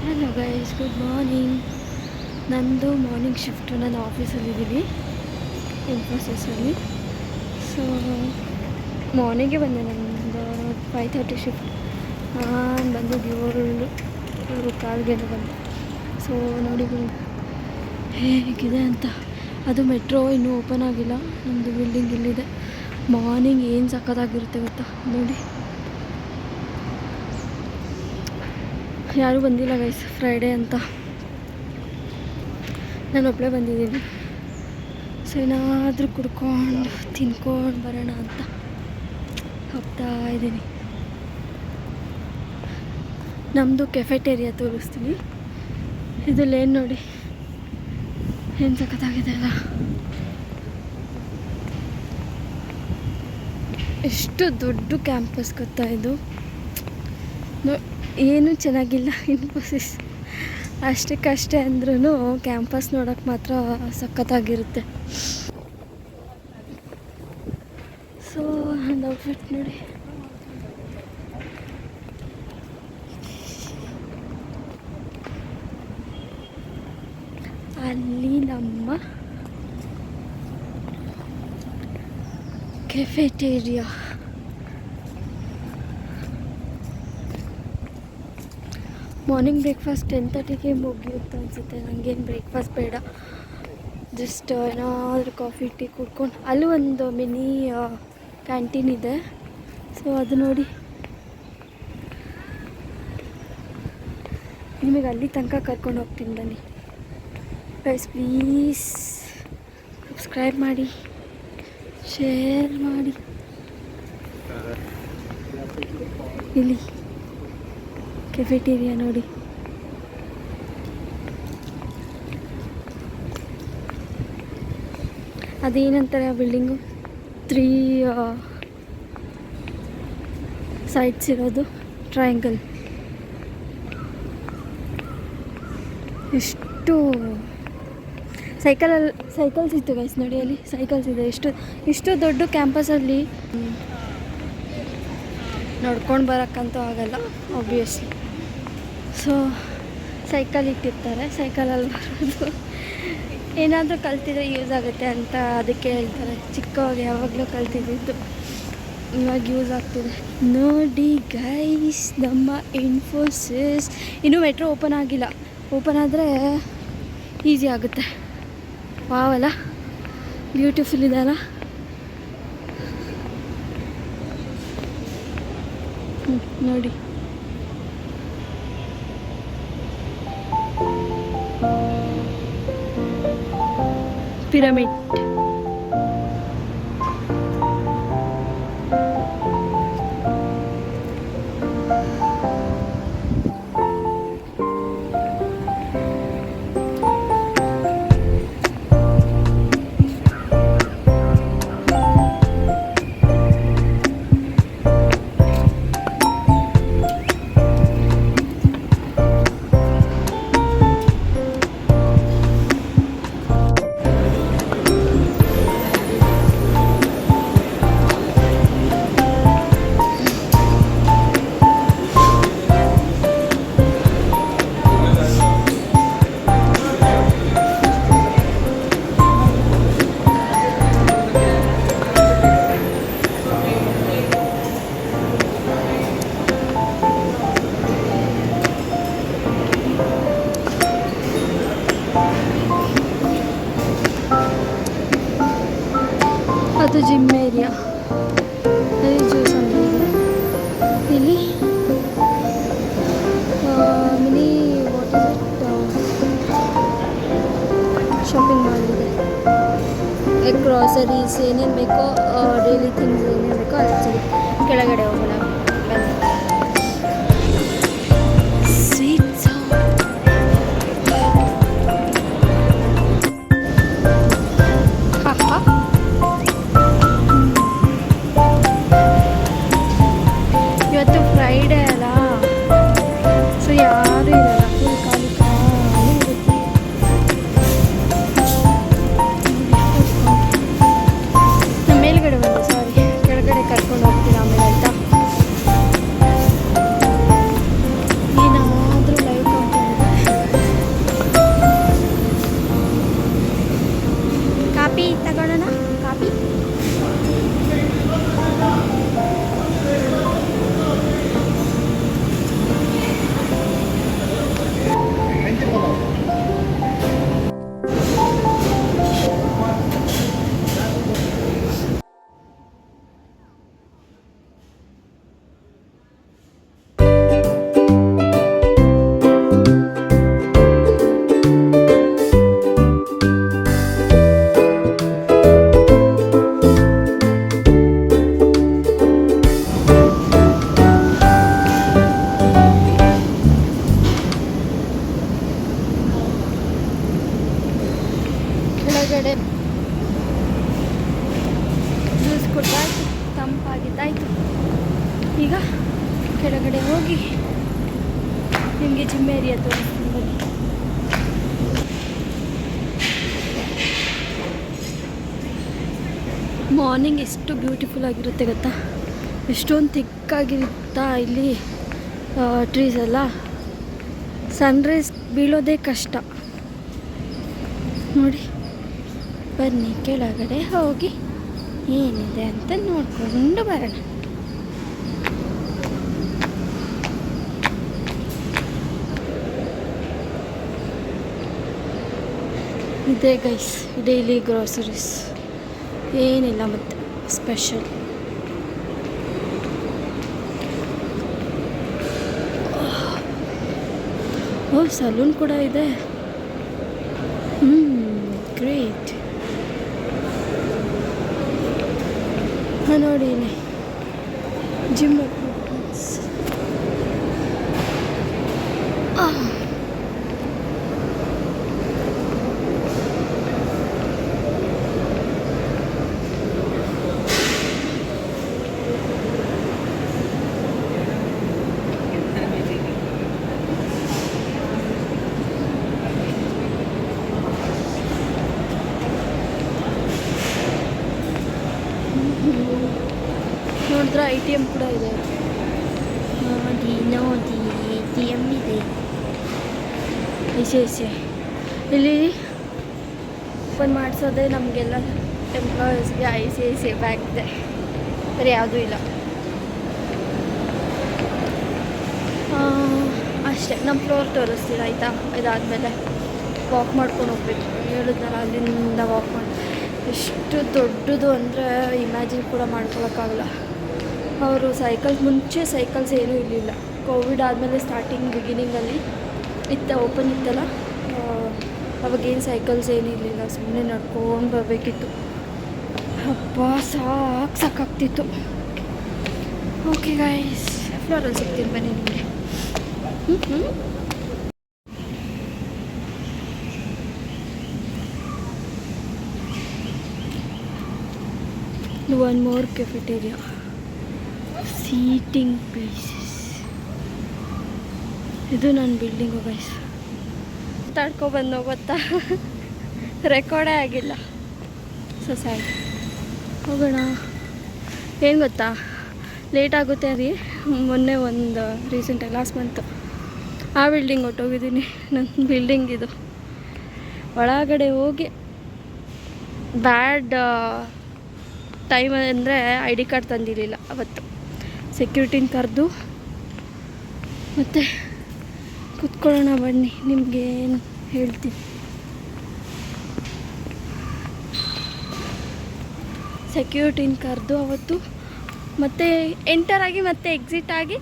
Hello guys, good morning. ನಂದು morning shift. ನಾನು ಆಫೀಸಲ್ಲಿದ್ದೀನಿ, ಇನ್ಫೋಸಿಸಲ್ಲಿ. So ಮಾರ್ನಿಂಗೇ ಬಂದೆ. ನಂದು 5:30 ಶಿಫ್ಟ್. ನಾನು ಬಂದಿದ್ದು 7:15 ಬಂದೆ. ಸೊ ನೋಡಿ ಹೇಗಿದೆ ಅಂತ. ಅದು ಮೆಟ್ರೋ ಇನ್ನೂ ಓಪನ್ ಆಗಿಲ್ಲ. ನಮ್ಮದು ಬಿಲ್ಡಿಂಗ್ ಇಲ್ಲಿದೆ. ಮಾರ್ನಿಂಗ್ ಏನು ಸಕ್ಕತ್ತಾಗಿರುತ್ತೆ ಗೊತ್ತಾ ನೋಡಿ. ಯಾರೂ ಬಂದಿಲ್ಲ ಗೈಸ್, ಫ್ರೈಡೇ ಅಂತ. ನಾನು ಒಬ್ಬಳೇ ಬಂದಿದ್ದೀನಿ. ಸೊ ಏನಾದರೂ ಕುಡ್ಕೊಂಡು ತಿನ್ಕೊಂಡು ಬರೋಣ ಅಂತ ಹೋಗ್ತಾ ಇದ್ದೀನಿ. ನಮ್ಮದು ಕೆಫೆಟೇರಿಯಾ ತೋರಿಸ್ತೀನಿ. ಇದು ಲೇನ್ ನೋಡಿ, ಏನು ಸಖತ್ತಾಗಿದೆ ಅಲ್ಲ. ಎಷ್ಟು ದೊಡ್ಡ ಕ್ಯಾಂಪಸ್ ಗೊತ್ತಾ ಇದು. ಏನೂ ಚೆನ್ನಾಗಿಲ್ಲ ಇನ್ಫೋಸಿಸ್, ಅಷ್ಟಕ್ಕಷ್ಟೇ ಅಂದ್ರೂ ಕ್ಯಾಂಪಸ್ ನೋಡೋಕ್ಕೆ ಮಾತ್ರ ಸಖತ್ತಾಗಿರುತ್ತೆ. ಸೊ ಒಂದು ಔಟ್ಫಿಟ್ ನೋಡಿ. ಅಲ್ಲಿ ನಮ್ಮ ಕೆಫೆಟೇರಿಯಾ. ಮಾರ್ನಿಂಗ್ ಬ್ರೇಕ್ಫಾಸ್ಟ್ 10:30ಗೆ ಮುಗಿಯುತ್ತೆ ಅನಿಸುತ್ತೆ. ನನಗೇನು ಬ್ರೇಕ್ಫಾಸ್ಟ್ ಬೇಡ, ಜಸ್ಟ್ ಏನಾದರೂ ಕಾಫಿ ಟೀ ಕುಡ್ಕೊಂಡು. ಅಲ್ಲೂ ಒಂದು ಮಿನಿ ಕ್ಯಾಂಟೀನ್ ಇದೆ. ಸೊ ಅದು ನೋಡಿ. ನಿಮಗೆ ಅಲ್ಲಿ ತನಕ ಕರ್ಕೊಂಡು ಹೋಗ್ತೀನಿ ಬನ್ನಿ ಗೈಸ್. ಪ್ಲೀಸ್ ಸಬ್ಸ್ಕ್ರೈಬ್ ಮಾಡಿ, ಶೇರ್ ಮಾಡಿ. ಇಲ್ಲಿ ಕೆಫೆಟೇರಿಯಾ ನೋಡಿ. ಅದೇನಂತಾರೆ ಆ ಬಿಲ್ಡಿಂಗು, 3 ಸೈಡ್ಸ್ ಇರೋದು, ಟ್ರಯಾಂಗಲ್. ಎಷ್ಟು ಸೈಕಲ್ಸ್ ಇತ್ತು ಗೈಸ್ ನೋಡಿ. ಅಲ್ಲಿ ಸೈಕಲ್ಸ್ ಇದೆ. ಇಷ್ಟು ದೊಡ್ಡ ಕ್ಯಾಂಪಸಲ್ಲಿ ನೋಡ್ಕೊಂಡು ಬರೋಕ್ಕಂತೂ ಆಗಲ್ಲ ಆಬ್ವಿಯಸ್ಲಿ. ಸೊ ಸೈಕಲ್ ಇಟ್ಟಿರ್ತಾರೆ. ಸೈಕಲಲ್ಲಿ ಬರೋದು ಏನಾದರೂ ಕಲ್ತಿದ್ರೆ ಯೂಸ್ ಆಗುತ್ತೆ ಅಂತ ಅದಕ್ಕೆ ಹೇಳ್ತಾರೆ. ಚಿಕ್ಕವಾಗ ಯಾವಾಗಲೂ ಕಲ್ತಿದ್ದು, ಇವಾಗ ಯೂಸ್ ಆಗ್ತಿದೆ ನೋಡಿ ಗೈಸ್. ನಮ್ಮ ಇನ್ಫೋಸಿಸ್ ಇನ್ನೂ ಮೆಟ್ರೋ ಓಪನ್ ಆಗಿಲ್ಲ. ಓಪನ್ ಆದರೆ ಈಸಿ ಆಗುತ್ತೆ. ವಾವಲ್ಲ, ಬ್ಯೂಟಿಫುಲ್ ಇದೆಯಲ್ಲ. ನೋಡಿ ಪಿರಮಿಡ್. ಅದು ಜಿಮ್ ಏರಿಯಾ. ಅಲ್ಲಿ ಜ್ಯೂಸ್ ಅಂಗಡಿ ಇದೆ. ಇಲ್ಲಿ ಮಿನಿ ಶಾಪಿಂಗ್ ಮಾಲ್ ಇದೆ. ಲೈಕ್ ಗ್ರಾಸರೀಸ್ ಏನೇನು ಬೇಕೋ, ಡೈಲಿ ಥಿಂಗ್ಸ್ ಏನೇನು ಬೇಕೋ ಅದು ಸರಿ. ಕೆಳಗಡೆ ಹೋಗೋಣ ಬನ್ನಿ. ಇವತ್ತು ಫ್ರೈಡೇ ಅಲ್ಲ, ಸೊ ಯಾರೂ ಇರಲ್ಲ. ಫುಲ್ ಖಾಲಿ ಇರುತ್ತೆ. ನಮ್ಮ ಮೇಲ್ಗಡೆ ಬಂದು, ಸಾರಿ, ಕೆಳಗಡೆ ಕರ್ಕೊಂಡು ಹೋಗ್ತೀನಿ ಆಮೇಲೆ ಆಯಿತಾ. ಜಿಮ್ ಏರಿಯಾ ತೋರಿಸ್ತೀನಿ ಬನ್ನಿ. ಮಾರ್ನಿಂಗ್ ಎಷ್ಟು ಬ್ಯೂಟಿಫುಲ್ ಆಗಿರುತ್ತೆ ಗೊತ್ತಾ, ಎಷ್ಟೊಂದು ಥಿಕ್ಕಾಗಿರುತ್ತಾ ಇಲ್ಲಿ ಟ್ರೀಸ್ ಎಲ್ಲ. ಸನ್ರೈಸ್ ಬೀಳೋದೇ ಕಷ್ಟ ನೋಡಿ. ಬನ್ನಿ ಕೆಳಗಡೆ ಹೋಗಿ ಏನಿದೆ ಅಂತ ನೋಡ್ಕೊಂಡು ಬರೋಣ. ಇದೇ ಗೈಸ್ ಡೈಲಿ ಗ್ರೋಸರೀಸ್, ಏನಿಲ್ಲ ಮತ್ತು ಸ್ಪೆಷಲ್. ಓ ಸಲೂನ್ ಕೂಡ ಇದೆ. ಗ್ರೇಟ್. ನೋಡಿ ಇಲ್ಲಿ ಜಿಮ್ ಎಕ್ವಿಪ್ಮೆಂಟ್ಸ್. ನೋಡಿದ್ರೆ ITM ಕೂಡ ಇದೆ. ನೋಡಿ ATM ಇದೆ. ಐಸೆ ಇಲ್ಲಿ ಓಪನ್ ಮಾಡಿಸೋದೆ ನಮಗೆಲ್ಲ ಎಂಪ್ಲಾಯೀಸ್ಗೆ ICICI ಬ್ಯಾಂಕ್ ಇದೆ, ಬೇರೆ ಯಾವುದೂ ಇಲ್ಲ. ಅಷ್ಟೇ. ನಮ್ಮ ಫ್ಲೋರ್ ತೋರಿಸ್ತೀರ ಆಯಿತಾ? ಇದಾದಮೇಲೆ ವಾಕ್ ಮಾಡ್ಕೊಂಡು ಹೋಗ್ಬೇಕು. ಹೇಳಿದ್ನಲ್ಲ ಅಲ್ಲಿಂದ ವಾಕ್ ಮಾಡಿ. ಎಷ್ಟು ದೊಡ್ಡದು ಅಂದರೆ ಇಮ್ಯಾಜಿನ್ ಕೂಡ ಮಾಡ್ಕೊಳಕ್ಕಾಗಲ್ಲ. ಅವರು ಮುಂಚೆ ಸೈಕಲ್ಸ್ ಏನೂ ಇರಲಿಲ್ಲ. ಕೋವಿಡ್ ಆದಮೇಲೆ ಬಿಗಿನಿಂಗಲ್ಲಿ ಓಪನ್ ಇತ್ತಲ್ಲ, ಅವಾಗೇನು ಸೈಕಲ್ಸ್ ಏನೂ ಇರಲಿಲ್ಲ. ಸುಮ್ಮನೆ ನಡ್ಕೊಂಡು ಬರಬೇಕಿತ್ತು. ಹಬ್ಬ ಸಾಕಾಗ್ತಿತ್ತು. ಓಕೆ ಗೈಸ್, ಫ್ಲೋರಲ್ಲಿ ಸಿಗ್ತೀನಿ ಬನ್ನಿ ನಿಮಗೆ. One more cafeteria, seating places. ಇದು ನನ್ನ ಬಿಲ್ಡಿಂಗು ಗೈಸ್. ತಡ್ಕೊಬಂದು ಗೊತ್ತಾ, ರೆಕಾರ್ಡೇ ಆಗಿಲ್ಲ. So sad. ಹೋಗೋಣ. ಏನು ಗೊತ್ತಾ, ಲೇಟ್ ಆಗುತ್ತೆ ರೀ. ಮೊನ್ನೆ ಒಂದು ರೀಸೆಂಟಾಗಿ ಲಾಸ್ಟ್ ಮಂತು ಆ ಬಿಲ್ಡಿಂಗ್ ಹೊಟ್ಟೋಗಿದ್ದೀನಿ. ನನ್ನ ಬಿಲ್ಡಿಂಗ್ ಇದು. ಒಳಗಡೆ ಹೋಗಿ ಬ್ಯಾಡ್ ಟೈಮ್ ಅಂದರೆ ID ಕಾರ್ಡ್ ತಂದಿರಲಿಲ್ಲ ಅವತ್ತು. ಸೆಕ್ಯೂರಿಟಿನ ಕರೆದು ಮತ್ತು ಕೂತ್ಕೊಳ್ಳೋಣ ಬನ್ನಿ, ನಿಮಗೇನು ಹೇಳ್ತೀನಿ. ಸೆಕ್ಯೂರಿಟಿನ ಕರೆದು ಅವತ್ತು ಮತ್ತೆ ಎಂಟರಾಗಿ ಮತ್ತೆ ಎಕ್ಸಿಟ್ ಆಗಿ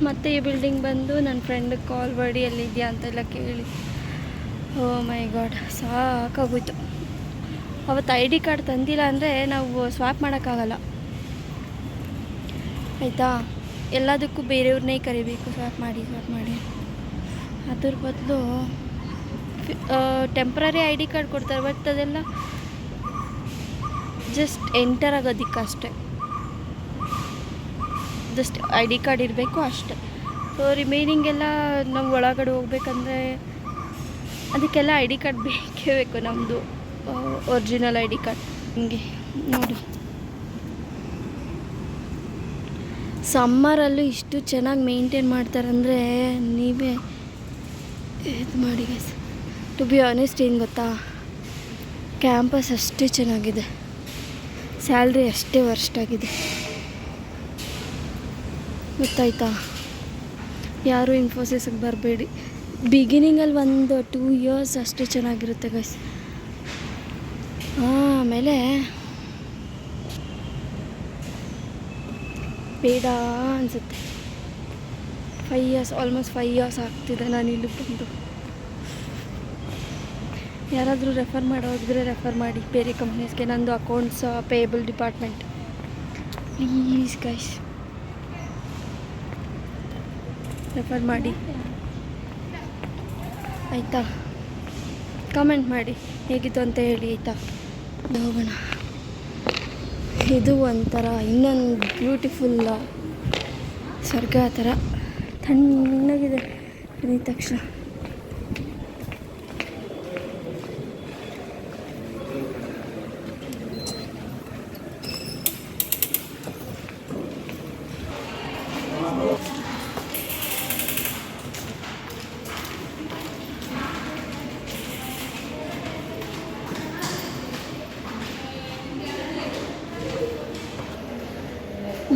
ಮತ್ತೆ ಈ ಬಿಲ್ಡಿಂಗ್ ಬಂದು ನನ್ನ ಫ್ರೆಂಡಿಗೆ ಕಾಲ್ ಮಾಡಿ ಎಲ್ಲಿದೆಯಾ ಅಂತೆಲ್ಲ ಕೇಳಿ. ಓ ಮೈ ಗಾಡ್, ಸಾಕಾಗೋಯ್ತು. ಅವತ್ತು ID ಕಾರ್ಡ್ ತಂದಿಲ್ಲ ಅಂದರೆ ನಾವು ಸ್ವಾಪ್ ಮಾಡೋಕ್ಕಾಗಲ್ಲ ಆಯಿತಾ. ಎಲ್ಲದಕ್ಕೂ ಬೇರೆಯವ್ರನ್ನೇ ಕರಿಬೇಕು, ಸ್ವಾಪ್ ಮಾಡಿ. ಅದ್ರ ಬದಲು ಟೆಂಪ್ರರಿ ID ಕಾರ್ಡ್ ಕೊಡ್ತಾರೆ. ಬಟ್ ಅದೆಲ್ಲ ಜಸ್ಟ್ ಎಂಟರ್ ಆಗೋದಕ್ಕೆ ಅಷ್ಟೆ. ಜಸ್ಟ್ ID ಕಾರ್ಡ್ ಇರಬೇಕು ಅಷ್ಟೆ. ಸೊ ರಿಮೈನಿಂಗ್ ಎಲ್ಲ ನಾವು ಒಳಗಡೆ ಹೋಗ್ಬೇಕಂದ್ರೆ ಅದಕ್ಕೆಲ್ಲ ID ಕಾರ್ಡ್ ಬೇಕೇ ಬೇಕು. ನಮ್ಮದು ಒರಿಜಿನಲ್ ID ಕಾರ್ಡ್. ಹಿಂಗೆ ನೋಡಿ, ಸಮ್ಮರಲ್ಲೂ ಇಷ್ಟು ಚೆನ್ನಾಗಿ ಮೇಂಟೈನ್ ಮಾಡ್ತಾರಂದರೆ ನೀವೇ ಇದು ಮಾಡಿ ಗೈಸ್. ಟು ಬಿ ಆನೆಸ್ಟ್, ಏನು ಗೊತ್ತಾ, ಕ್ಯಾಂಪಸ್ ಅಷ್ಟೇ ಚೆನ್ನಾಗಿದೆ, ಸ್ಯಾಲ್ರಿ ಅಷ್ಟೇ ವರ್ಸ್ಟ್ ಆಗಿದೆ. ಗೊತ್ತಾಯ್ತಾ? ಯಾರೂ ಇನ್ಫೋಸಿಸ್ಗೆ ಬರಬೇಡಿ. ಬಿಗಿನಿಂಗಲ್ಲಿ ಒಂದು 2 ಇಯರ್ಸ್ ಅಷ್ಟೇ ಚೆನ್ನಾಗಿರುತ್ತೆ ಗೈಸ್. ಆಮೇಲೆ ಬೇಡ ಅನಿಸುತ್ತೆ. 5 ಇಯರ್ಸ್, ಆಲ್ಮೋಸ್ಟ್ 5 ಇಯರ್ಸ್ ಆಗ್ತಿದೆ ನಾನು ಇಲ್ಲಿ ಬಂದು. ಯಾರಾದರೂ ರೆಫರ್ ಮಾಡೋದಿದ್ರೆ ರೆಫರ್ ಮಾಡಿ ಬೇರೆ ಕಂಪ್ನೀಸ್ಗೆ. ನಂದು accounts payable department. Please guys refer ಮಾಡಿ ಆಯಿತಾ. ಕಮೆಂಟ್ ಮಾಡಿ ಹೇಗಿತ್ತು ಅಂತ ಹೇಳಿ ಆಯಿತಾ. ಹೋಗೋಣ. ಇದು ಒಂಥರ ಇನ್ನೊಂದು ಬ್ಯೂಟಿಫುಲ್ ಸ್ವರ್ಗ ಥರ ತಣ್ಣಗಿದೆ ಇಳಿದ ತಕ್ಷಣ.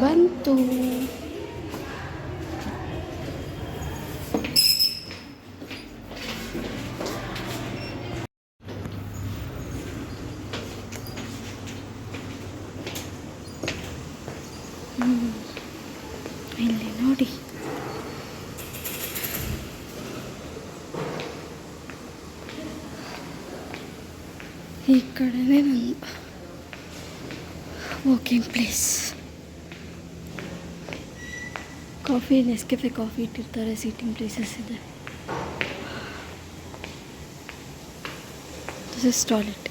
ಬಂತು. ಇಲ್ಲಿ ನೋಡಿ, ಈ ಕಡೆನೇ ನನ್ನ walking place. Coffee, Nescafe coffee ಇಟ್ಟಿರ್ತಾರೆ, ಸೀಟಿಂಗ್ ಪ್ಲೇಸಸ್ ಇದೆ. This is toilet.